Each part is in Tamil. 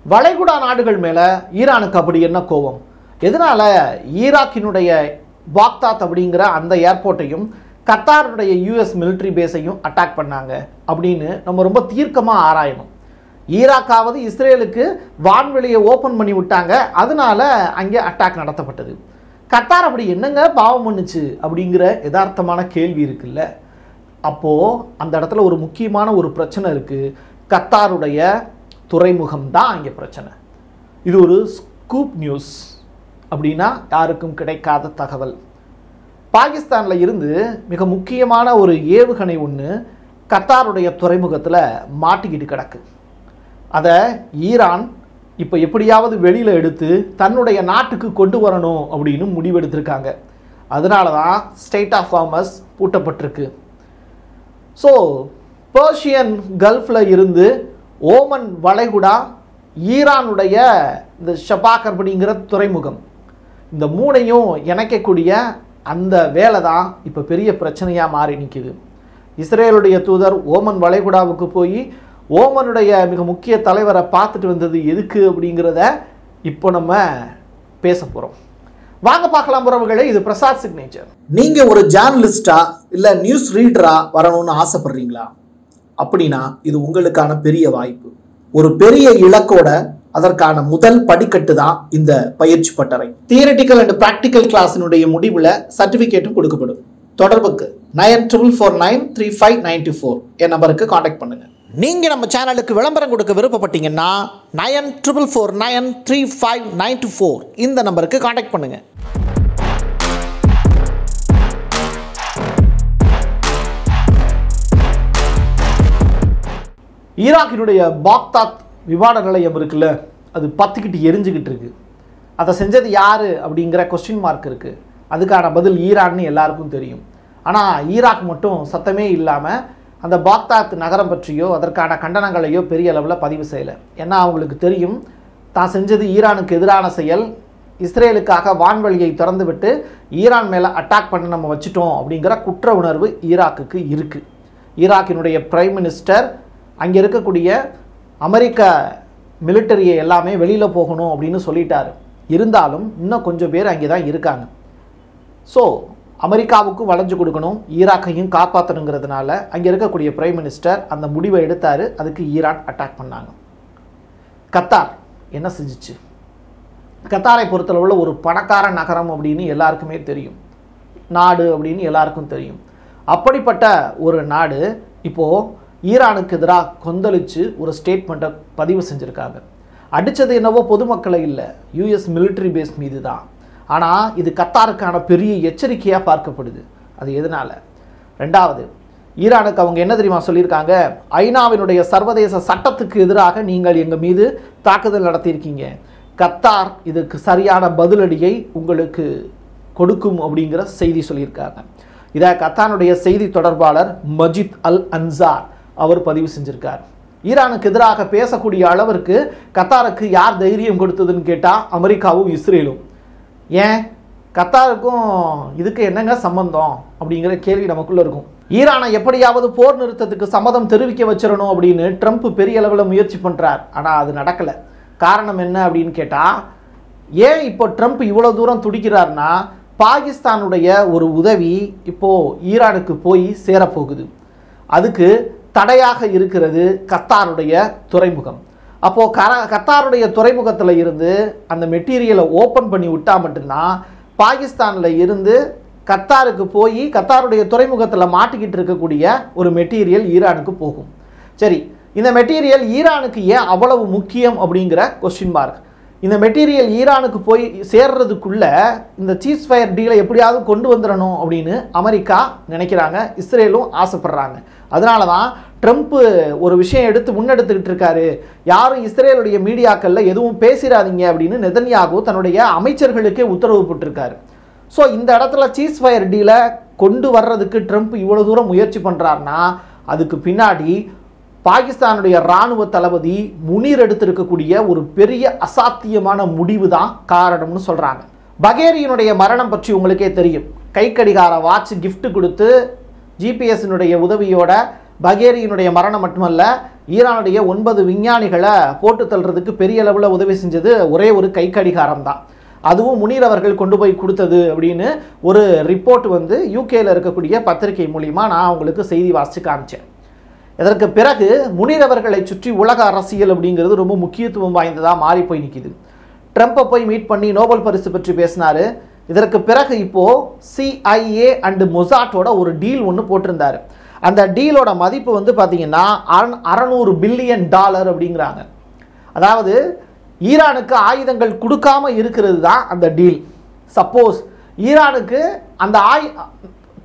வளைகுடா நாடுகள் மேலே ஈரானுக்கு அப்படி என்ன கோபம்? எதனால் ஈராக்கினுடைய பாக்தாத் அப்படிங்கிற அந்த ஏர்போர்ட்டையும் கத்தாருடைய யூஎஸ் மிலிட்ரி பேஸையும் அட்டாக் பண்ணாங்க அப்படின்னு நம்ம ரொம்ப தீர்க்கமாக ஆராயணும். ஈராக்காவது இஸ்ரேலுக்கு வான்வெளியை ஓப்பன் பண்ணி விட்டாங்க, அதனால அங்கே அட்டாக் நடத்தப்பட்டது. கத்தார் அப்படி என்னங்க பாவம் பண்ணுச்சு அப்படிங்கிற யதார்த்தமான கேள்வி இருக்குல்ல. அப்போது அந்த இடத்துல ஒரு முக்கியமான ஒரு பிரச்சனை இருக்குது. கத்தாருடைய துறைமுகம் தான் அங்கே பிரச்சனை. இது ஒரு ஸ்கூப் நியூஸ் அப்படின்னா யாருக்கும் கிடைக்காத தகவல். பாகிஸ்தானில் இருந்து மிக முக்கியமான ஒரு ஏவுகணை ஒன்று கத்தாருடைய துறைமுகத்தில் மாட்டிக்கிட்டு கிடக்கு. அதை ஈரான் இப்போ எப்படியாவது வெளியில் எடுத்து தன்னுடைய நாட்டுக்கு கொண்டு வரணும் அப்படின்னு முடிவெடுத்திருக்காங்க. அதனால தான் ஸ்டேட் ஆஃப் ஹார்மஸ் பூட்டப்பட்டிருக்கு. ஸோ பெர்ஷியன் கல்ஃபில் இருந்து ஓமன் வளைகுடா, ஈரானுடைய இந்த ஷபாக் அப்படிங்கிற துறைமுகம், இந்த மூணையும் இணைக்கக்கூடிய அந்த வேலை தான் இப்போ பெரிய பிரச்சனையாக மாறி நிற்கிது. இஸ்ரேலுடைய தூதர் ஓமன் வளைகுடாவுக்கு போய் ஓமனுடைய மிக முக்கிய தலைவரை பார்த்துட்டு வந்தது எதுக்கு அப்படிங்கிறத இப்போ நம்ம பேச போகிறோம். வாங்க பார்க்கலாம் உறவுகளே. இது பிரசாத் சிக்னேச்சர். நீங்கள் ஒரு ஜேர்னலிஸ்டா இல்லை நியூஸ் ரீடரா வரணும்னு ஆசைப்படுறீங்களா? அப்படின்னா இது உங்களுக்கான பெரிய வாய்ப்பு. ஒரு பெரிய இலக்கோட அதற்கான முதல் படிக்கட்டு தான் இந்த பயிற்சி பட்டறை. தியரிட்டிக்கல் அண்ட் பிராக்டிக்கல் கிளாஸினுடைய முடிவில் சர்டிஃபிகேட்டும் கொடுக்கப்படும். தொடர்புக்கு 94493594 என் நம்பருக்கு காண்டாக்ட் பண்ணுங்க. நீங்கள் நம்ம சேனலுக்கு விளம்பரம் கொடுக்க விருப்பப்பட்டீங்கன்னா 94493594 இந்த நம்பருக்கு காண்டாக்ட் பண்ணுங்க. ஈராக்கினுடைய பாக்தாத் விமான நிலையம் இருக்குல்ல, அது பத்திக்கிட்டு எரிஞ்சுக்கிட்டு இருக்கு. அதை செஞ்சது யார் அப்படிங்கிற கொஸ்டின் மார்க் இருக்குது. அதுக்கான பதில் ஈரான்னு எல்லாருக்கும் தெரியும். ஆனால் ஈராக் மட்டும் சத்தமே இல்லாமல் அந்த பாக்தாத் நகரம் பற்றியோ அதற்கான கண்டனங்களையோ பெரிய அளவில் பதிவு செய்யலை. ஏன்னா அவங்களுக்கு தெரியும் தான் செஞ்சது ஈரானுக்கு எதிரான செயல். இஸ்ரேலுக்காக வான்வழியை திறந்து விட்டு ஈரான் மேலே அட்டாக் பண்ண நம்ம வச்சுட்டோம் அப்படிங்கிற குற்ற உணர்வு ஈராக்குக்கு இருக்குது. ஈராக்கினுடைய பிரைம் மினிஸ்டர் அங்கே இருக்கக்கூடிய அமெரிக்க மிலிட்டரியை எல்லாமே வெளியில் போகணும் அப்படின்னு சொல்லிட்டாரு. இருந்தாலும் இன்னும் கொஞ்சம் பேர் அங்கே தான் இருக்காங்க. ஸோ அமெரிக்காவுக்கும் வளைஞ்சு கொடுக்கணும், ஈராக்கையும் காப்பாற்றணுங்கிறதுனால அங்கே இருக்கக்கூடிய பிரைம் மினிஸ்டர் அந்த முடிவை எடுத்தார். அதுக்கு ஈரான் அட்டாக் பண்ணாங்க. கத்தார் என்ன செஞ்சிச்சு? கத்தாரை பொறுத்தளவுள்ள ஒரு பணக்கார நகரம் அப்படின்னு எல்லாருக்குமே தெரியும், நாடு அப்படின்னு எல்லாருக்கும் தெரியும். அப்படிப்பட்ட ஒரு நாடு இப்போது ஈரானுக்கு எதிராக கொந்தளித்து ஒரு ஸ்டேட்மெண்ட்டை பதிவு செஞ்சுருக்காங்க. அடித்தது என்னவோ பொதுமக்களை இல்லை, யூஎஸ் மிலிட்ரி பேஸ் மீது தான். ஆனால் இது கத்தாருக்கான பெரிய எச்சரிக்கையாக பார்க்கப்படுது. அது எதனால்? ரெண்டாவது, ஈரானுக்கு அவங்க என்ன தெரியுமா சொல்லியிருக்காங்க? ஐநாவினுடைய சர்வதேச சட்டத்துக்கு எதிராக நீங்கள் எங்கள் மீது தாக்குதல் நடத்தியிருக்கீங்க, கத்தார் இதுக்கு சரியான பதிலடியை உங்களுக்கு கொடுக்கும் அப்படிங்கிற செய்தி சொல்லியிருக்காங்க. இதை கத்தாருடைய செய்தி தொடர்பாளர் மஜித் அல் அன்சார் அவர் பதிவு செஞ்சிருக்கார். ஈரானுக்கு எதிராக பேசக்கூடிய அளவிற்கு கத்தாருக்கு யார் தைரியம் கொடுத்ததுன்னு கேட்டால் அமெரிக்காவும் இஸ்ரேலும். ஏன் கத்தாருக்கும் இதுக்கு என்னங்க சம்பந்தம் அப்படிங்கிற கேள்வி நமக்குள்ள இருக்கும். ஈரானை எப்படியாவது போர் நிறுத்தத்துக்கு சம்மதம் தெரிவிக்க வச்சிடணும் அப்படின்னு ட்ரம்ப் பெரிய அளவில் முயற்சி பண்ணுறார். ஆனால் அது நடக்கலை. காரணம் என்ன அப்படின்னு கேட்டால், ஏன் இப்போ ட்ரம்ப் இவ்வளோ தூரம் துடிக்கிறார்னா, பாகிஸ்தானுடைய ஒரு உதவி இப்போது ஈரானுக்கு போய் சேரப்போகுது. அதுக்கு தடையாக இருக்கிறது கத்தாருடைய துறைமுகம். அப்போது கத்தாருடைய துறைமுகத்தில் இருந்து அந்த மெட்டீரியலை ஓப்பன் பண்ணி விட்டால் மட்டும்தான் பாகிஸ்தானில் இருந்து கத்தாருக்கு போய் கத்தாருடைய துறைமுகத்தில் மாட்டிக்கிட்டு இருக்கக்கூடிய ஒரு மெட்டீரியல் ஈரானுக்கு போகும். சரி, இந்த மெட்டீரியல் ஈரானுக்கு ஏன் அவ்வளவு முக்கியம் அப்படிங்கிற கொஸ்டின் மார்க். இந்த மெட்டீரியல் ஈரானுக்கு போய் சேர்றதுக்குள்ள இந்த சீஸ்ஃபயர் டீலை எப்படியாவது கொண்டு வந்துடணும் அப்படின்னு அமெரிக்கா நினைக்கிறாங்க, இஸ்ரேலும் ஆசைப்படுறாங்க. அதனால தான் ட்ரம்ப் ஒரு விஷயம் எடுத்து முன்னெடுத்துக்கிட்டு இருக்காரு. யாரும் இஸ்ரேலுடைய மீடியாக்களில் எதுவும் பேசிடாதீங்க அப்படின்னு நெதன்யாகு தன்னுடைய அமைச்சர்களுக்கே உத்தரவு போட்டிருக்காரு. ஸோ இந்த இடத்துல சீஸ்ஃபயர் டீலை கொண்டு வர்றதுக்கு ட்ரம்ப் இவ்வளோ தூரம் முயற்சி பண்ணுறாருன்னா அதுக்கு பின்னாடி பாகிஸ்தானுடைய இராணுவ தளபதி முனீர் எடுத்திருக்கக்கூடிய ஒரு பெரிய அசாத்தியமான முடிவு தான் காரணம்னு சொல்கிறாங்க. பகேரியினுடைய மரணம் பற்றி உங்களுக்கே தெரியும். கைக்கடிகார வாட்ச் கிஃப்ட் கொடுத்து ஜிபிஎஸ்னுடைய உதவியோட பகேரியினுடைய மரணம் மட்டுமல்ல, ஈரானுடைய 9 விஞ்ஞானிகளை போட்டு தள்ளுறதுக்கு பெரிய அளவில் உதவி செஞ்சது ஒரே ஒரு கை கடிகாரம் தான். அதுவும் முனீர் அவர்கள் கொண்டு போய் கொடுத்தது அப்படின்னு ஒரு ரிப்போர்ட் வந்து யூகேல இருக்கக்கூடிய பத்திரிகை மூலிமா நான் உங்களுக்கு செய்தி வாசித்து காமிச்சேன். இதற்கு பிறகு முனீர் அவர்களை சுற்றி உலக அரசியல் அப்படிங்கிறது ரொம்ப முக்கியத்துவம் வாய்ந்ததாக மாறி போய் நிற்கிது. ட்ரம்ப்பை போய் மீட் பண்ணி நோபல் பரிசு பற்றி பேசினார். இதற்கு பிறகு இப்போது CIA அண்டு மொசாட்டோட ஒரு டீல் ஒன்று போட்டிருந்தார். அந்த டீலோட மதிப்பு வந்து பார்த்திங்கன்னா $600 பில்லியன் அப்படிங்கிறாங்க. அதாவது ஈரானுக்கு ஆயுதங்கள் கொடுக்காம இருக்கிறது தான் அந்த டீல். சப்போஸ் ஈரானுக்கு அந்த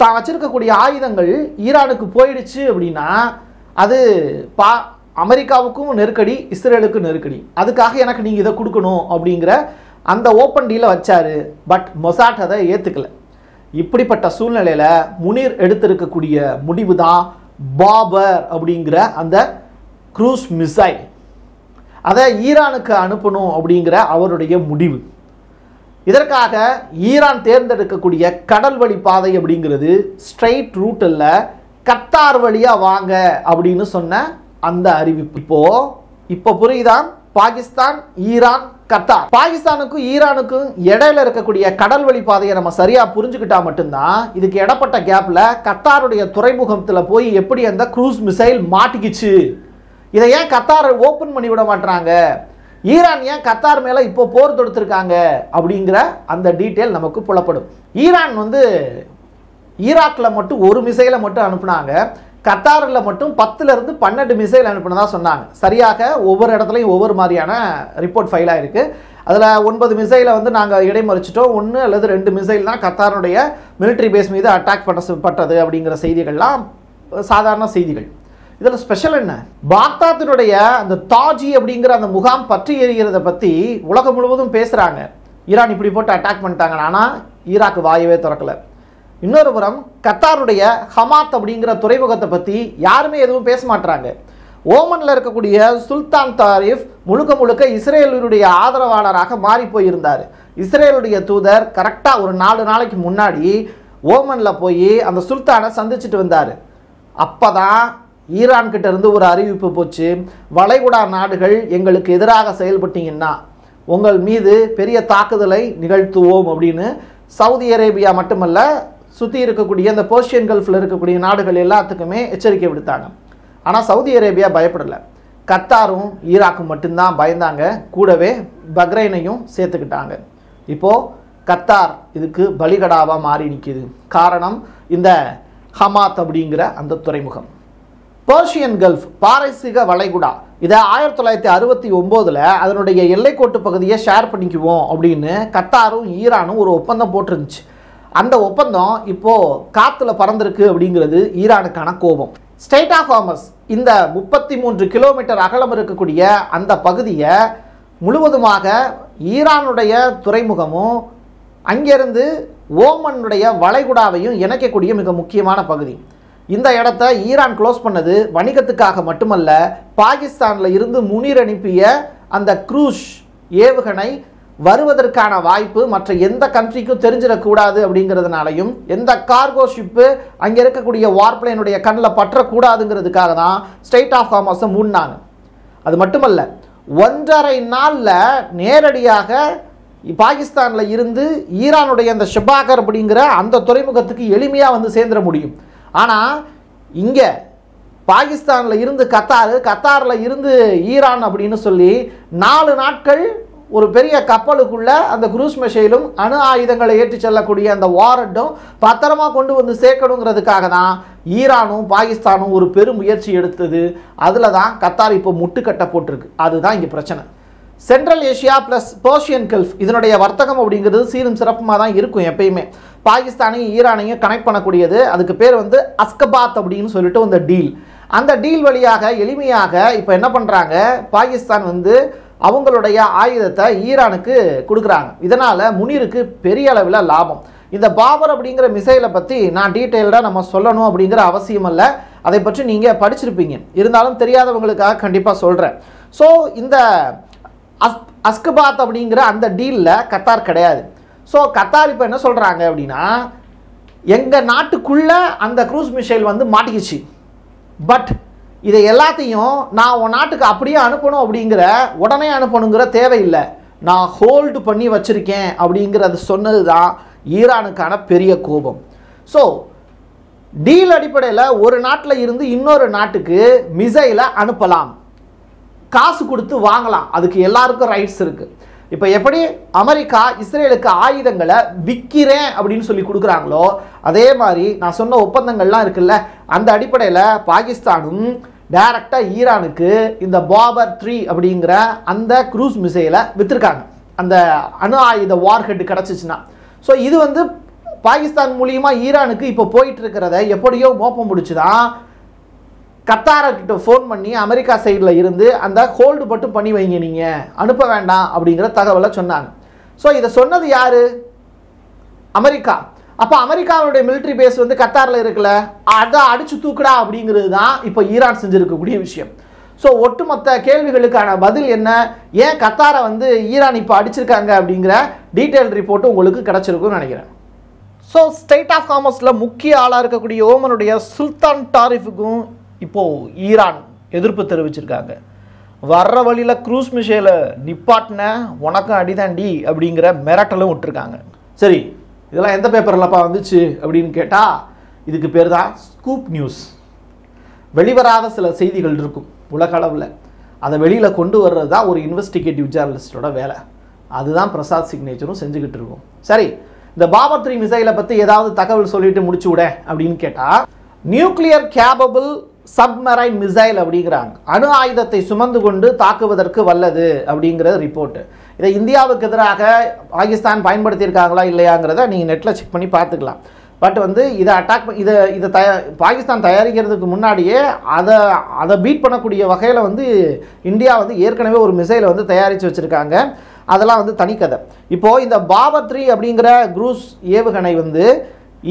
தான் வச்சிருக்கக்கூடிய ஆயுதங்கள் ஈரானுக்கு போயிடுச்சு அப்படின்னா அது அமெரிக்காவுக்கும் நெருக்கடி, இஸ்ரேலுக்கும் நெருக்கடி. அதுக்காக எனக்கு நீங்கள் இதை கொடுக்கணும் அப்படிங்கிற அந்த ஓப்பன் டீலை வச்சாரு. பட் மொசாட் அதை ஏற்றுக்கல. இப்படிப்பட்ட சூழ்நிலையில் முனீர் எடுத்திருக்கக்கூடிய முடிவு தான் பாபர் அப்படிங்கிற அந்த க்ரூஸ் மிசைல். அதை ஈரானுக்கு அனுப்பணும் அப்படிங்கிற அவருடைய முடிவு. இதற்காக ஈரான் தேர்ந்தெடுக்கக்கூடிய கடல் வழி பாதை அப்படிங்கிறது ஸ்ட்ரைட் ரூட் இல்லை, கத்தார் வழியாக வாங்க அப்படின்னு சொன்ன அந்த அறிவிப்பு. இப்போ புரியுதா? Pakistan, Iran, Qatar. பாகிஸ்தானுக்கும் ஈரானுக்கும் இடையில இருக்கக்கூடிய கடல் வழி பாதையை நம்ம சரியாக புரிஞ்சுக்கிட்டா மட்டும்தான் இதுக்கு இடப்பட்ட கேப்பில் கத்தாருடைய துறைமுகத்தில் போய் எப்படி அந்த க்ரூஸ் மிசைல் மாட்டிக்கிச்சு, இதை ஏன் கத்தார் ஓப்பன் பண்ணி விட மாட்டாங்க, ஈரான் ஏன் கத்தார் மேலே இப்போ போர் தொடுத்திருக்காங்க அப்படிங்கிற அந்த டீட்டெயில் நமக்கு புலப்படும். ஈரான் வந்து ஈராக்கில் மட்டும் ஒரு மிசைலை மட்டும் அனுப்புனாங்க. கத்தாரில் மட்டும் 10லேருந்து 12 மிசைல் அனுப்பினதாக சொன்னாங்க. சரியாக ஒவ்வொரு இடத்துலையும் ஒவ்வொரு மாதிரியான ரிப்போர்ட் ஃபைலாக இருக்குது. அதில் 9 மிசைலை வந்து நாங்கள் இடைமறிச்சிட்டோம், 1 அல்லது 2 மிசைல் தான் கத்தாருடைய மிலிட்ரி பேஸ் மீது அட்டாக் பட்டது அப்படிங்கிற செய்திகள்லாம் சாதாரண செய்திகள். இதில் ஸ்பெஷல் என்ன? பாக்தாத்தினுடைய அந்த தாஜி அப்படிங்கிற அந்த முகாம் பற்றி எறிகிறத பற்றி உலகம் முழுவதும் பேசுகிறாங்க. ஈரான் இப்படி போட்டு அட்டாக் பண்ணிட்டாங்க, ஆனால் ஈராக்கு வாயவே திறக்கலை. இன்னொரு புறம் கத்தாருடைய ஹமாத் அப்படிங்கிற துறைமுகத்தை பற்றி யாருமே எதுவும் பேச மாட்டாங்க. ஓமனில் இருக்கக்கூடிய சுல்தான் தாரிஃப் முழுக்க இஸ்ரேலுடைய ஆதரவாளராக மாறி போயிருந்தார். இஸ்ரேலுடைய தூதர் கரெக்டாக ஒரு 4 நாளைக்கு முன்னாடி ஓமனில் போய் அந்த சுல்தானை சந்திச்சுட்டு வந்தார். அப்போ தான் ஈரான்கிட்ட இருந்து ஒரு அறிவிப்பு போச்சு, வளைகுடா நாடுகள் எங்களுக்கு எதிராக செயல்பட்டீங்கன்னா உங்கள் மீது பெரிய தாக்குதலை நிகழ்த்துவோம் அப்படின்னு. சவுதி அரேபியா மட்டுமல்ல, சுற்றி இருக்கக்கூடிய இந்த பெர்ஷியன் கல்ஃபில் இருக்கக்கூடிய நாடுகள் எல்லாத்துக்குமே எச்சரிக்கை விடுத்தாங்க. ஆனால் சவுதி அரேபியா பயப்படலை. கத்தாரும் ஈராக்கும் மட்டும்தான் பயந்தாங்க. கூடவே பக்ரைனையும் சேர்த்துக்கிட்டாங்க. இப்போது கத்தார் இதுக்கு பலிகடாவாக மாறி நிற்கிது. காரணம் இந்த ஹமாத் அப்படிங்கிற அந்த துறைமுகம். பெர்ஷியன் கல்ஃப், பாரசீக வளைகுடா, இதை 1969 அதனுடைய எல்லைக்கோட்டு பகுதியை ஷேர் பண்ணிக்குவோம் அப்படின்னு கத்தாரும் ஈரானும் ஒரு ஒப்பந்தம் போட்டிருந்துச்சு. அந்த ஒப்பந்தம் இப்போது காற்றுல பறந்திருக்கு அப்படிங்கிறது ஈரானுக்கான கோபம். ஸ்ட்ரெய்ட் ஆஃப் ஹார்மஸ், இந்த 33 கிலோமீட்டர் அகலம் இருக்கக்கூடிய அந்த பகுதியை முழுவதுமாக ஈரானுடைய துறைமுகமும் அங்கேருந்து ஓமனுடைய வளைகுடாவையும் இணைக்கக்கூடிய மிக முக்கியமான பகுதி. இந்த இடத்த ஈரான் க்ளோஸ் பண்ணது வணிகத்துக்காக மட்டுமல்ல, பாகிஸ்தானில் இருந்து முனீர் அனுப்பிய அந்த க்ரூஸ் ஏவுகணை வருவதற்கான வாய்ப்பு மற்ற எந்த கண்ட்ரிக்கும் தெரிஞ்சிடக்கூடாது அப்படிங்கிறதுனாலையும், எந்த கார்கோ ஷிப்பு அங்கே இருக்கக்கூடிய வார்பிளைனுடைய கண்ணில் பற்றக்கூடாதுங்கிறதுக்காக தான் ஸ்ட்ரெய்ட் ஆஃப் ஹார்மஸை மூடினாங்க. அது மட்டுமல்ல, 1.5 நாளில் நேரடியாக பாகிஸ்தானில் இருந்து ஈரானுடைய அந்த ஷபாகர் அப்படிங்கிற அந்த துறைமுகத்துக்கு எளிமையாக வந்து சேர்ந்துட முடியும். ஆனால் இங்கே பாகிஸ்தானில் இருந்து கத்தாரில் இருந்து ஈரான் அப்படின்னு சொல்லி 4 நாட்கள் ஒரு பெரிய கப்பலுக்குள்ள அந்த குரூஸ் மிசைலும் அணு ஆயுதங்களை ஏற்றி செல்லக்கூடிய அந்த வாரண்ட்டும் பத்திரமா கொண்டு வந்து சேர்க்கணுங்கிறதுக்காக தான் ஈரானும் பாகிஸ்தானும் ஒரு பெரும் முயற்சி எடுத்தது. அதில் தான் கத்தார் இப்போ முட்டுக்கட்டை போட்டிருக்கு. அதுதான் இங்கே பிரச்சனை. Central Asia plus Persian gulf இதனுடைய வர்த்தகம் அப்படிங்கிறது சீரும் சிறப்புமாக தான் இருக்கும். எப்பயுமே பாகிஸ்தானையும் ஈரானையும் கனெக்ட் பண்ணக்கூடியது. அதுக்கு பேர் வந்து அஸ்கபாத் அப்படின்னு சொல்லிட்டு அந்த டீல். அந்த டீல் வழியாக எளிமையாக இப்போ என்ன பண்ணுறாங்க, பாகிஸ்தான் வந்து அவங்களுடைய ஆயுதத்தை ஈரானுக்கு கொடுக்குறாங்க. இதனால் முனீருக்கு பெரிய அளவில் லாபம். இந்த பாபர் அப்படிங்கிற மிசைலை பற்றி நான் டீட்டெயில்டாக நம்ம சொல்லணும் அப்படிங்கிற அவசியம் இல்லை. அதை பற்றி நீங்கள் படிச்சிருப்பீங்க. இருந்தாலும் தெரியாதவங்களுக்காக கண்டிப்பாக சொல்கிறேன். ஸோ இந்த அஸ்கபாத் அப்படிங்கிற அந்த டீலில் கத்தார் கிடையாது. ஸோ கத்தார் இப்போ என்ன சொல்கிறாங்க அப்படின்னா, எங்கள் நாட்டுக்குள்ளே அந்த க்ரூஸ் மிசைல் வந்து மாட்டிக்கிச்சு, பட் இதை எல்லாத்தையும் நான் உன் நாட்டுக்கு அப்படியே அனுப்பணும் அப்படிங்கிற உடனே அனுப்பணுங்கிற தேவையில்லை, நான் ஹோல்டு பண்ணி வச்சுருக்கேன் அப்படிங்கிறது சொன்னது தான் ஈரானுக்கான பெரிய கோபம். ஸோ டீல் அடிப்படையில் ஒரு நாட்டில் இருந்து இன்னொரு நாட்டுக்கு மிசைலை அனுப்பலாம், காசு கொடுத்து வாங்கலாம், அதுக்கு எல்லாருக்கும் ரைட்ஸ் இருக்குது. இப்போ எப்படி அமெரிக்கா இஸ்ரேலுக்கு ஆயுதங்களை விற்கிறேன் அப்படின்னு சொல்லி கொடுக்குறாங்களோ அதே மாதிரி நான் சொன்ன ஒப்பந்தங்கள்லாம் இருக்குல்ல, அந்த அடிப்படையில் பாகிஸ்தானும் டைரக்டாக ஈரானுக்கு இந்த பாபர் 3 அப்படிங்கிற அந்த க்ரூஸ் மிசைலை விற்றுருக்காங்க, அந்த அணு ஆயுத வார்ஹெட் கிடச்சிச்சுன்னா. ஸோ இது வந்து பாகிஸ்தான் மூலியமாக ஈரானுக்கு இப்போ போயிட்டு இருக்கிறத எப்படியோ மோப்பம் முடிச்சுதான் கத்தார்கிட்ட ஃபோன் பண்ணி அமெரிக்கா சைடில் இருந்து அந்த ஹோல்டு மட்டும் பண்ணி வைங்க, நீங்கள் அனுப்ப வேண்டாம் அப்படிங்கிற தகவலை சொன்னாங்க. ஸோ இதை சொன்னது யார்? அமெரிக்கா. அப்போ அமெரிக்காவுடைய மிலிட்ரி பேஸ் வந்து கத்தாரில் இருக்குல்ல, அதை அடித்து தூக்குடா அப்படிங்கிறது தான் இப்போ ஈரான் செஞ்சுருக்கக்கூடிய விஷயம். ஸோ ஒட்டுமொத்த கேள்விகளுக்கான பதில் என்ன, ஏன் கத்தாரை வந்து ஈரான் இப்போ அடிச்சிருக்காங்க அப்படிங்கிற டீட்டெயில் ரிப்போர்ட்டு உங்களுக்கு கிடச்சிருக்குன்னு நினைக்கிறேன். ஸோ ஸ்டேட் ஆஃப் ஹார்மஸில் முக்கிய ஆளாக இருக்கக்கூடிய ஓமனுடைய சுல்தான் டாரிஃபுக்கும் இப்போது ஈரான் எதிர்ப்பு தெரிவிச்சிருக்காங்க. வர்ற வழியில் க்ரூஸ் மிசைலை நிப்பாட்டின உனக்கும் அடிதாண்டி அப்படிங்கிற மிரட்டலும் விட்டுருக்காங்க. சரி, இதெல்லாம் எந்த பேப்பர்லப்பா வந்துச்சு அப்படின்னு கேட்டால் இதுக்கு பேர் தான் ஸ்கூப் நியூஸ். வெளிவராத சில செய்திகள் இருக்கும் உலக அளவில், அதை வெளியில் கொண்டு வர்றது தான் ஒரு இன்வெஸ்டிகேட்டிவ் ஜேர்னலிஸ்டோட வேலை. அதுதான் பிரசாத் சிக்னேச்சரும் செஞ்சுக்கிட்டு இருக்கும். சரி, இந்த பாபர் 3 மிசைலை பற்றி ஏதாவது தகவல் சொல்லிட்டு முடிச்சு விட அப்படின்னு கேட்டால், நியூக்ளியர் கேபபிள் சப்மரைன் மிசைல் அப்படிங்கிறாங்க, அணு ஆயுதத்தை சுமந்து கொண்டு தாக்குவதற்கு வல்லது அப்படிங்கிற ரிப்போர்ட்டு. இதை இந்தியாவுக்கு எதிராக பாகிஸ்தான் பயன்படுத்தியிருக்காங்களா இல்லையாங்கிறத நீங்கள் நெட்டில் செக் பண்ணி பார்த்துக்கலாம். பட் வந்து இதை இதை பாகிஸ்தான் தயாரிக்கிறதுக்கு முன்னாடியே அதை பீட் பண்ணக்கூடிய வகையில் வந்து இந்தியா வந்து ஏற்கனவே ஒரு மிசைலை வந்து தயாரித்து வச்சுருக்காங்க. அதெல்லாம் வந்து தனிக்கதை. இப்போது இந்த பாபர் 3 அப்படிங்கிற க்ரூஸ் ஏவுகணை வந்து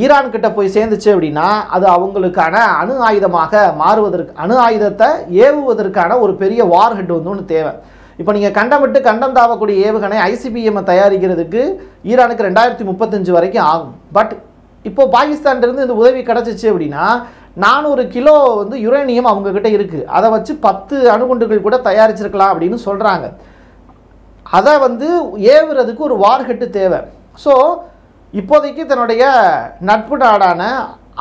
ஈரான்கிட்ட போய் சேர்ந்துச்சு அப்படின்னா அது அவங்களுக்கான அணு ஆயுதமாக மாறுவதற்கு, அணு ஆயுதத்தை ஏவுவதற்கான ஒரு பெரிய வார்ஹெட் வந்து ஒன்று தேவை. இப்போ நீங்கள் கண்டம் விட்டு கண்டம் தாவக்கூடிய ஏவுகணை ICBM தயாரிக்கிறதுக்கு ஈரானுக்கு 2035 வரைக்கும் ஆகும். பட் இப்போது பாகிஸ்தான்லேருந்து இந்த உதவி கிடச்சிச்சு அப்படின்னா 400 கிலோ வந்து யுரேனியம் அவங்கக்கிட்ட இருக்குது, அதை வச்சு 10 அணுகுண்டுகள் கூட தயாரிச்சிருக்கலாம் அப்படின்னு சொல்கிறாங்க. அதை வந்து ஏவுறதுக்கு ஒரு வார்ஹெட்டு தேவை. ஸோ இப்போதைக்கு தன்னுடைய நட்பு நாடான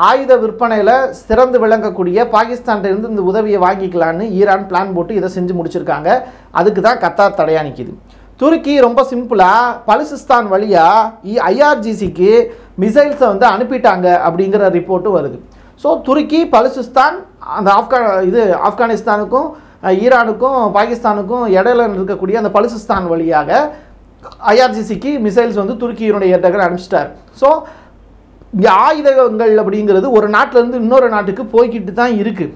ஆயுத விற்பனையில் சிறந்து விளங்கக்கூடிய பாகிஸ்தான்லேருந்து இந்த உதவியை வாங்கிக்கலான்னு ஈரான் பிளான் போட்டு இதை செஞ்சு முடிச்சிருக்காங்க. அதுக்கு தான் கத்தார் தடையாக நிற்கிது. துருக்கி ரொம்ப சிம்பிளாக பலுசிஸ்தான் வழியாக IRGCக்கு மிசைல்ஸை வந்து அனுப்பிட்டாங்க அப்படிங்கிற ரிப்போர்ட்டும் வருது. ஸோ துருக்கி பலுசிஸ்தான் அந்த ஆப்கானிஸ்தானுக்கும் ஈரானுக்கும் பாகிஸ்தானுக்கும் இடையில இருக்கக்கூடிய அந்த பலுசிஸ்தான் வழியாக IRGCக்கு மிசைல்ஸ் வந்து துருக்கியினுடைய ஏற்கனவே அனுப்பிச்சிட்டார். ஸோ இங்கே ஆயுதங்கள் அப்படிங்கிறது ஒரு நாட்டிலேருந்து இன்னொரு நாட்டுக்கு போய்கிட்டு தான் இருக்குது.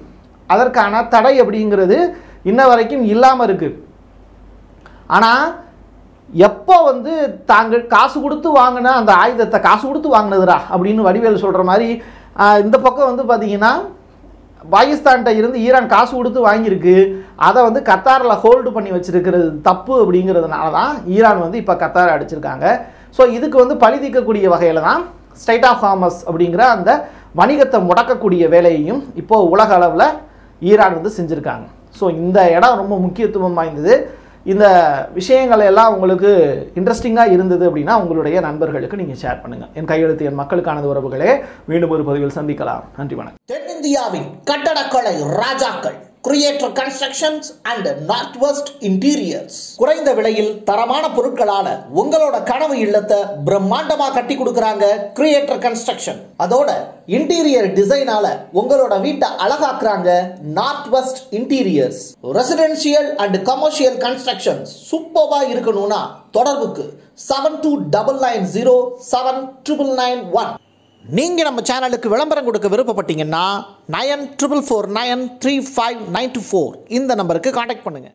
அதற்கான தடை அப்படிங்கிறது இன்ன வரைக்கும் இல்லாமல் இருக்குது. ஆனால் எப்போ வந்து தாங்கள் காசு கொடுத்து வாங்கின அந்த ஆயுதத்தை காசு கொடுத்து வாங்கினதுரா அப்படின்னு வடிவேல் சொல்கிற மாதிரி இந்த பக்கம் வந்து பார்த்திங்கன்னா பாகிஸ்தான்கிட்ட இருந்து ஈரான் காசு கொடுத்து வாங்கியிருக்கு, அதை வந்து கத்தாரில் ஹோல்டு பண்ணி வச்சுருக்கிறது தப்பு அப்படிங்கிறதுனால தான் ஈரான் வந்து இப்போ கத்தாரை அடிச்சிருக்காங்க. ஸோ இதுக்கு வந்து பழி தீர்க்கக்கூடிய வகையில் தான் ஸ்டேட் ஆஃப் ஹார்மஸ் அப்படிங்கிற அந்த வணிகத்தை முடக்கக்கூடிய வேலையையும் இப்போது உலக அளவில் ஈரான் வந்து செஞ்சுருக்காங்க. ஸோ இந்த இடம் ரொம்ப முக்கியத்துவம் வாய்ந்தது. இந்த விஷயங்கள் எல்லாம் உங்களுக்கு இன்ட்ரெஸ்டிங்காக இருந்தது அப்படின்னா உங்களுடைய நண்பர்களுக்கு நீங்கள் ஷேர் பண்ணுங்கள். என் கையெழுத்து என் மக்களுக்கானது உறவுகளே. மீண்டும் ஒரு பதிவில் சந்திக்கலாம். நன்றி, வணக்கம். தென்னிந்தியாவின் கட்டடக்கலை ராஜாக்கள் creator constructions and north west interiors. குறைந்த விலையில் தரமான பொருட்களான உங்களோட கனவு இல்லத்தை பிரம்மாண்டமா கட்டி கொடுக்கறாங்க கிரியேட்டர் கன்ஸ்ட்ரக்ஷன். அதோட இன்டீரியர் டிசைனால உங்களோட வீட்டை அழகாக்குறாங்க north west interiors. Residential and commercial constructions சூப்பர்வா இருக்கணும்னா தொடர்புக்கு 7290799991. நீங்க நம்ம சேனலுக்கு விளம்பரம் கொடுக்க விருப்பப்பட்டீங்கன்னா 94493594 இந்த நம்பருக்கு கான்டாக்ட் பண்ணுங்க.